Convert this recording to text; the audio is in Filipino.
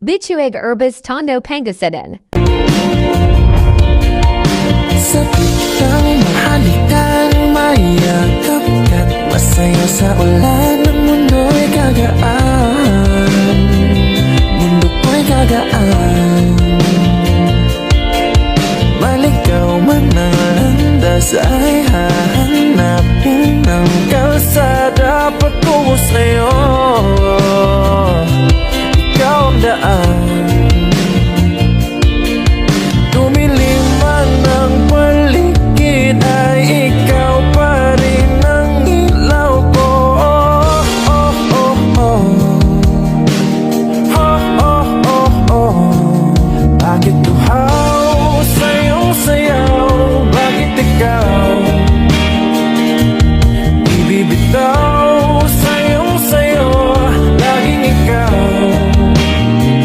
Bituig Urbis Tondo Pangasinan. Sa kitang mahalikan, mayakap ka't masaya sa ulan. Ang mundo'y gagaan, mundo ko'y gagaan. Maligaw man ang landas ay hahanapin ng kalsada patungo sa'yo. Ikaw ang daan.